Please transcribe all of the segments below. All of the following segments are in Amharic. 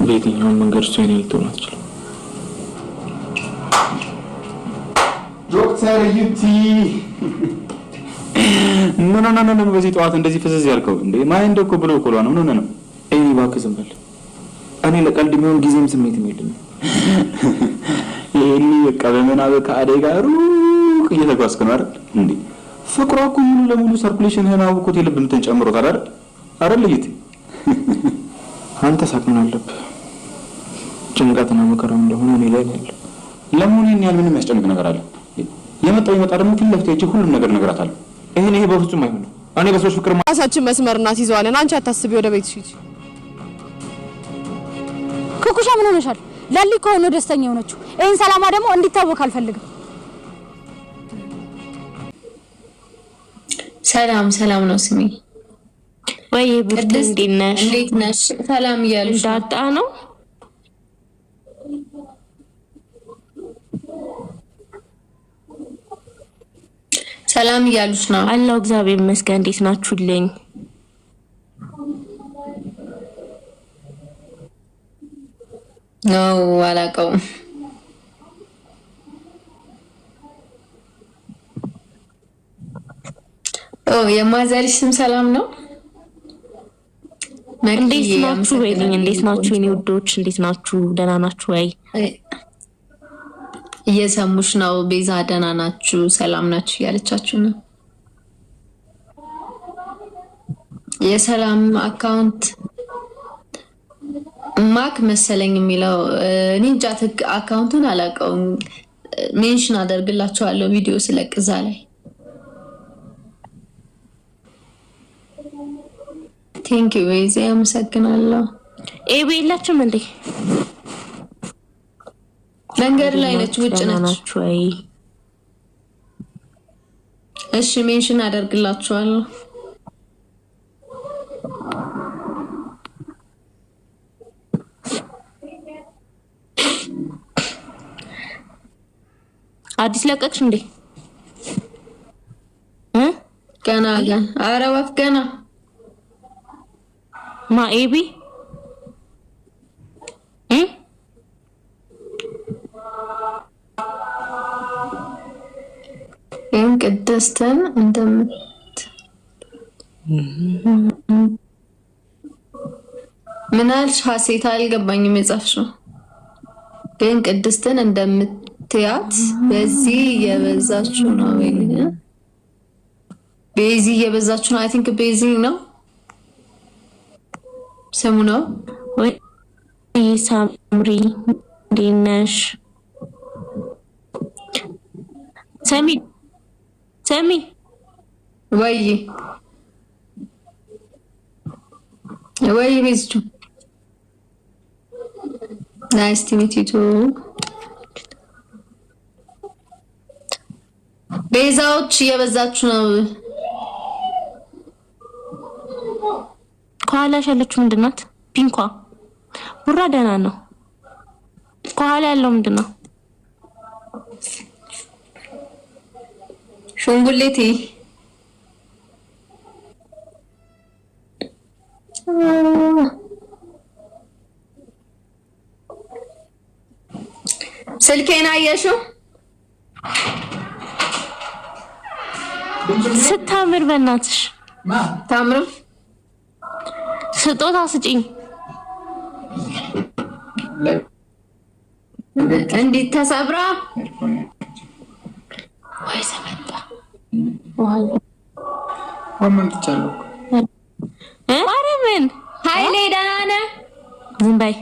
በየትኛውም መንገድ እሱ የኔ ልትሆን አትችልም። ዶክተር ዩቲ ኖ በዚህ ጠዋት እንደዚህ ፍዝዝ ያልከው እንዴ? ማይንድ እኮ ብሎ እኮ ነው። ኖ እኔ እባክህ ዝም በል። እኔ ለቀልድ የሚሆን ጊዜም ስሜትም የለኝም። ይሄኔ በቃ በመናበ ከአደይ ጋር ሩቅ እየተጓዝክ ነው አይደል እንዴ? ፍቅሯ እኮ ሙሉ ለሙሉ ሰርኩሌሽንህን አውቆት የልብ ምትን ጨምሮታል አይደል ልጅት? አንተ ሳቅምን አለብህ። ጭንቀትና መከራው እንደሆነ እኔ ላይ ያለው ለምን እኔን ያል ምንም ያስጨንቅ ነገር አለ? የመጣው ይመጣ ደግሞ ፊት ለፊት እቺ ሁሉም ነገር ነግራታለሁ። ይሄ በፍጹም አይሆንም። እኔ በሰዎች ፍቅር ራሳችን መስመርና ይዘዋለን። አንቺ አታስቢ፣ ወደ ቤትሽ ሂጂ። ኩኩሻ ምን ሆነሻል? ለሊ እኮ ነው ደስተኛ ሆነችው። ይሄን ሰላማ ደግሞ እንዲታወቅ አልፈልግም። ሰላም ነው ስሚ። ወይ ብርድ እንዴት ነሽ? ሰላም እያሉሽ ዳጣ ነው። ሰላም እያሉሽ ነው። አላህ እግዚአብሔር ይመስገን። እንዴት ናችሁልኝ? ነው አላውቀውም። የማዘርሽ ስም ሰላም ነው። እንዴት ናችሁ? ወይልኝ እንዴት ናችሁ? የኔ ውዶች እንዴት ናችሁ? ደህና ናችሁ ወይ? እየሰሙሽ ነው። ቤዛ ደህና ናችሁ? ሰላም ናችሁ ያለቻችሁ ነው። የሰላም አካውንት ማክ መሰለኝ የሚለው እኔ እንጃ አካውንቱን አላውቀውም። ሜንሽን አደርግላችኋለሁ ቪዲዮ ስለቅዛ ላይ። ቴንክ ዩ ቤዛ አመሰግናለሁ። ኤቢ የላችሁም እንዴ? መንገድ ላይ ነች፣ ውጭ ነች ወይ? እሺ ሜንሽን አደርግላችኋለሁ። አዲስ ለቀቅሽ እንዴ? ገና ኧረ ወፍ ገና ማ ኤቢ ቅድስትን እንደምት ምን አልሽ? ሀሴት አልገባኝም የጻፍሽው። ግን ቅድስትን እንደምትያት በዚህ እየበዛችሁ ነው ወይ? ቤዚ እየበዛችሁ ነው። አይ ቲንክ ቤዚ ነው ስሙ ነው ወይ? ሳምሪ ዲነሽ ሰሚ ወይ ቤዝቹ ናይስ ቱ ሚት ዩ ቱ። ቤዛዎች እየበዛችሁ ነው። ከኋላሽ ያለችው ምንድን ናት? ፒንኳ ቡራ ደህና ነው። ከኋላ ያለው ምንድን ነው? ሹንጉሌቴ ስልኬን አየሽው? ስታምር በእናትሽ ታምር። ስጦታ ስጪኝ። እንዴት ተሰብራ ወይ ሰመጣ ወመን ትቻለሁ። ማርያምን ኃይሌ ደህና ነህ? ዝም በይ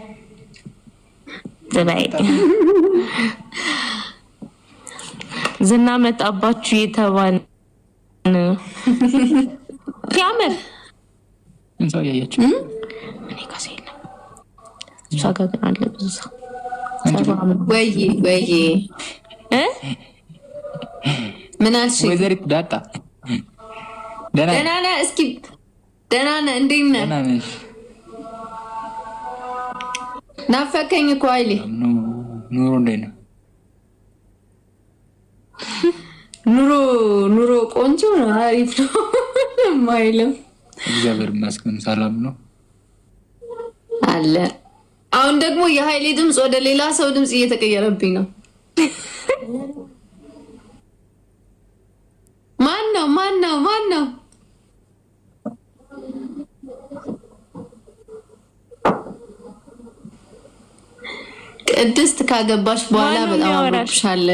ዝና መጣባችሁ የተባለ ሲያምር እንሳው ያያችሁ እኔ ካሴ የለም እሷ ጋር ግን አለ ብዙ ሰው። ወይ ምን አልሽ? ወይዘሪት ዳጣ ደህና ነህ? እስኪ ደህና ነህ? እንዴት ነህ? ደህና ነሽ? ናፈቀኝ እኮ ኃይሌ። ኑሮ እንዴት ነው? ኑሮ ቆንጆ ነው፣ አሪፍ ነው ማይልም። እግዚአብሔር ይመስገን ሰላም ነው አለ። አሁን ደግሞ የኃይሌ ድምጽ ወደ ሌላ ሰው ድምጽ እየተቀየረብኝ ነው። ማን ነው? ቅድስት ካገባሽ በኋላ በጣም አብሮሻል።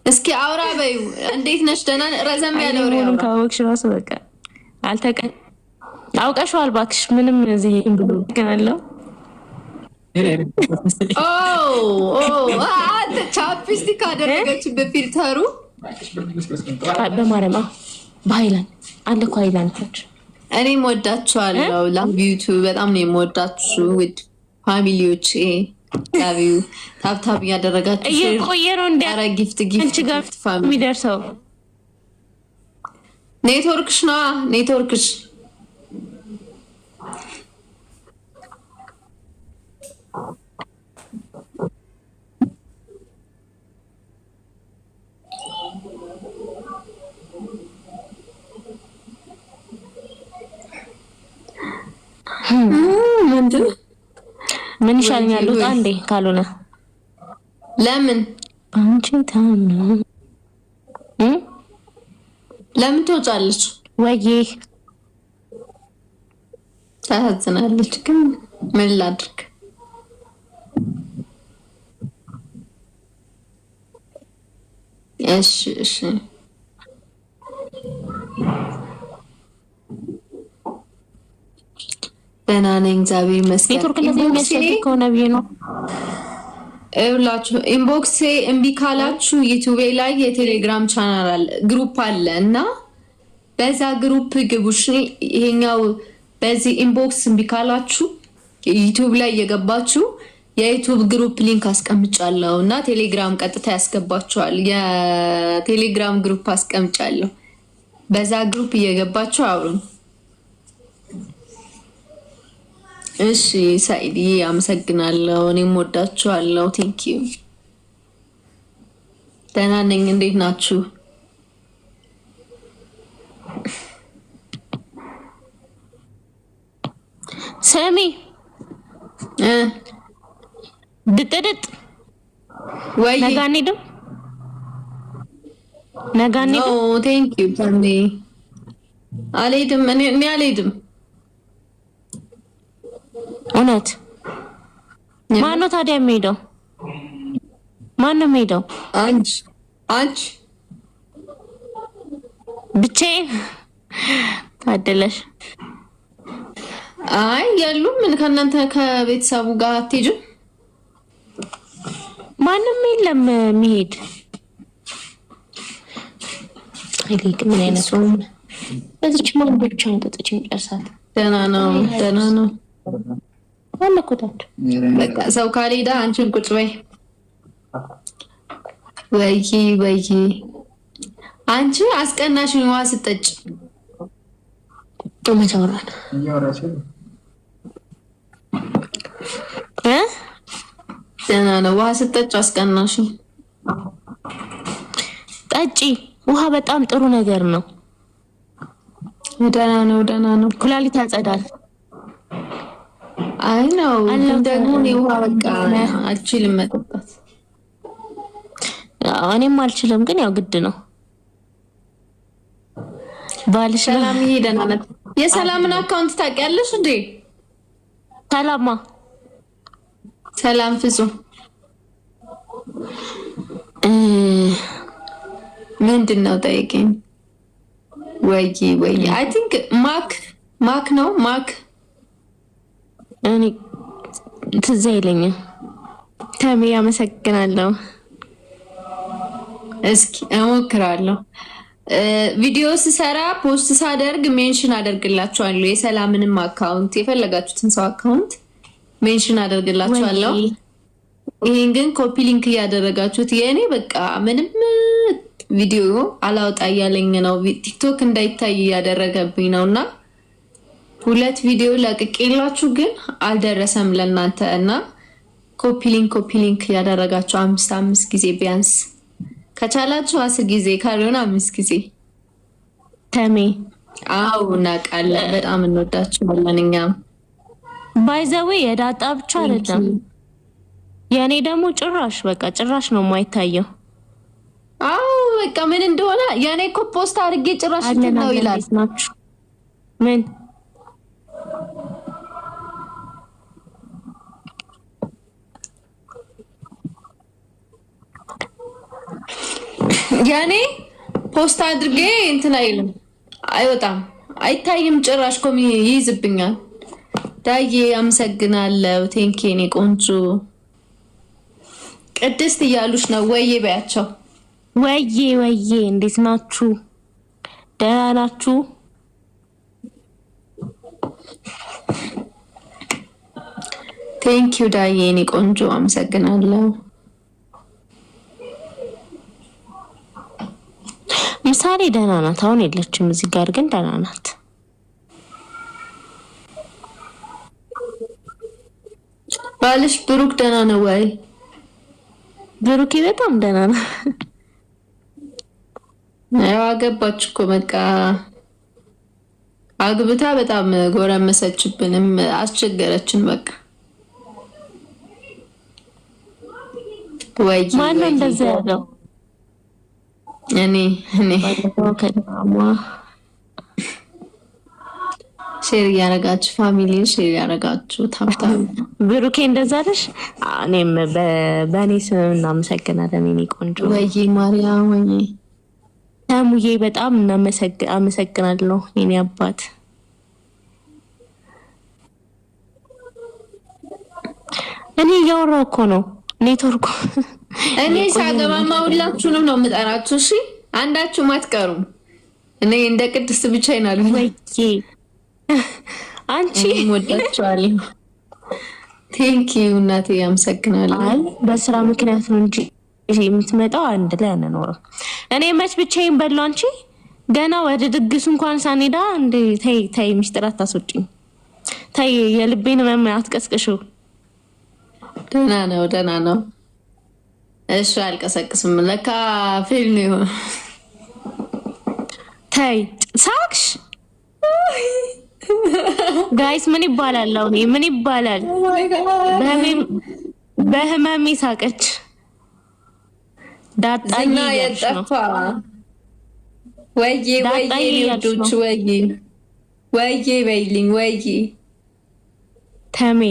እስኪ አውራ በዩ እንዴት ነሽ? ደህና ረዘም ያለ ወሬ አውራ። ካወቅሽ ራሱ በቃ አውቀሽዋል እባክሽ። ምንም እዚህ ብሎ ገናለው አንተ ቻፕስቲክ አደረገች በፊልተሩ በማረማ በሃይላንድ አለ እኮ ሃይላንዶች። እኔም ወዳችኋለሁ። ላቭ ዩቲዩብ በጣም ነው የምወዳችሁ ውድ ፋሚሊዎች። ላቪው ታብታብ ያደረጋችሁ እየቆየ ነው እንደ ጊፍት ፋሚሊ የሚደርሰው ኔትወርክሽ ምን ይሻለኛል? ውጣ እንዴ ካልሆነ ለምን አንቺ ለምን ትወጫለች? ወይዬ ታዝናለች። ግን ምን ላድርግ? እሺ ደህና ነኝ እግዚአብሔር ይመስገን። ኔትወርክ እንደዚህ የሚያስቸግር ከሆነ ብዬ ነው። እውላችሁ ኢንቦክስ እምቢ ካላችሁ ዩቲዩብ ላይ የቴሌግራም ቻናል አለ፣ ግሩፕ አለ እና በዛ ግሩፕ ግቡሽ። ይሄኛው በዚህ ኢንቦክስ እምቢ ካላችሁ ዩቲዩብ ላይ እየገባችሁ የዩቲዩብ ግሩፕ ሊንክ አስቀምጫለሁ እና ቴሌግራም ቀጥታ ያስገባችኋል። የቴሌግራም ግሩፕ አስቀምጫለሁ። በዛ ግሩፕ እየገባችሁ አውሩን። እሺ ሳይዲ አመሰግናለሁ። እኔም ወዳችኋለሁ። ቴንክ ዩ። ደህና ነኝ። እንዴት ናችሁ? ሰሚ ድጥድጥ ወይ ነጋኔ ኖ ቴንክ ዩ ታሜ አልሄድም። እኔ አልሄድም። እውነት ማነው ታዲያ የሚሄደው? ማነው የሚሄደው? አንቺ ብቻዬን ታደለሽ። አይ የሉም። ምን ከእናንተ ከቤተሰቡ ጋር አትሄጂም? ማንም የለም የሚሄድ። አይልቅ ምን አይነት ሰው ነው? በዚች ማን ብቻውን ተጥጭ ጨርሳት። ደህና ነው አለኮታት በቃ ሰው ካልሄደ አንቺን ቁጭ በይ። ወይ አንቺ አስቀናሽኝ ውሃ ስጠጭ ተመታውራን ደህና ነው። ውሃ ስጠጭ አስቀናሽኝ። ጠጪ። ውሃ በጣም ጥሩ ነገር ነው። ደህና ነው። ኩላሊት ያጸዳል። አይ ነው ደግሞ ውሃ በቃ አልችልም መጠጣት። እኔም አልችልም፣ ግን ያው ግድ ነው። ባልሽ ሰላም ይሄደና ነው። የሰላምን አካውንት ታውቂያለሽ እንዴ? ሰላም ፍጹም ምንድነው? ጠይቂኝ። ወይ አይ ቲንክ ማክ ነው። እኔ ትዝ አይለኝም። ተሜ አመሰግናለሁ። እስኪ እሞክራለሁ። ቪዲዮ ስሰራ ፖስት ሳደርግ ሜንሽን አደርግላችኋለሁ። የሰላምንም አካውንት የፈለጋችሁትን ሰው አካውንት ሜንሽን አደርግላችኋለሁ። ይሄን ግን ኮፒ ሊንክ እያደረጋችሁት የእኔ በቃ ምንም ቪዲዮ አላውጣ እያለኝ ነው። ቲክቶክ እንዳይታይ እያደረገብኝ ነውና 2 ቪዲዮ ለቅቄላችሁ ግን አልደረሰም ለእናንተ እና ኮፒ ሊንክ ያደረጋችሁ 5 ጊዜ ቢያንስ ከቻላችሁ 10 ጊዜ ካልሆነ 5 ጊዜ። ተሜ አው እናቃለን። በጣም እንወዳችኋለን። እኛም ባይዘዌ የዳጣ ብቻ አይደለም የኔ ደግሞ ጭራሽ በቃ ጭራሽ ነው የማይታየው። አዎ በቃ ምን እንደሆነ የኔ እኮ ፖስት አድርጌ ጭራሽ ነው ይላል። ምን የኔ ፖስት አድርጌ እንትን አይልም አይወጣም አይታይም ጭራሽ ኮሚ ይይዝብኛል። ዳዬ አመሰግናለሁ። ቴንኪ ኔ ቆንጆ ቅድስት እያሉሽ ነው ወይዬ በያቸው። ወይዬ እንዴት ናችሁ? ደህና ናችሁ? ቴንኪው ዳዬ ኔ ቆንጆ አመሰግናለሁ። ምሳሌ ደህና ናት። አሁን የለችም እዚህ ጋር ግን ደህና ናት። ባልሽ ብሩክ ደህና ነው ወይ? ብሩኬ በጣም ደህና ነው። ያው አገባች እኮ በቃ አግብታ በጣም ጎረመሰችብንም አስቸገረችን በቃ። ወይ ማን እንደዛ ያለው? እኔ ሼር ያረጋችሁ ፋሚሊ ሼር ያረጋችሁ ታውታው ብሩኬ እንደዛ አይደሽ? እኔም በእኔ ስም እናመሰግናለን የኔ ቆንጆ። ወይ ማርያም ወይ ታሙዬ በጣም አመሰግናለሁ የኔ አባት። እኔ እያወራሁ እኮ ነው ኔትወርኩ። እኔ ሳገባማ ሁላችሁንም ነው የምጠራችሁ። እሺ አንዳችሁም አትቀሩም። እኔ እንደ ቅድስት ብቻ ይናል ወይ አንቺ ወዳችኋለሁ። ቴንኪው እናቴ አመሰግናለሁ። አይ በስራ ምክንያት ነው እንጂ የምትመጣው አንድ ላይ አንኖርም። እኔ መች ብቻዬን በላው። አንቺ ገና ወደ ድግሱ እንኳን ሳንሄዳ እንደ ተይ ሚስጥር አታስወጪኝ። ተይ የልቤን ህመም አትቀስቅሽው። ደህና ነው። እሺ አልቀሰቅስም። ለካ ፊልም ነው። ተይ ሳክሽ ጋይስ ምን ይባላል? አሁን ምን ይባላል? በህመሜ ሳቀች ዳጣዬ የጠፋ ወይዬ ልጆች ወይዬ በይልኝ ወይዬ ተሜ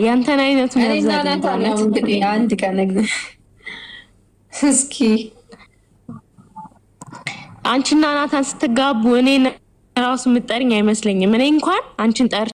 ያንተን አይነቱ ነው እንግዲህ አንድ ቀን እስኪ አንቺና ናታን ስትጋቡ እኔ ራሱ የምጠሪኝ አይመስለኝም። እኔ እንኳን አንቺን ጠር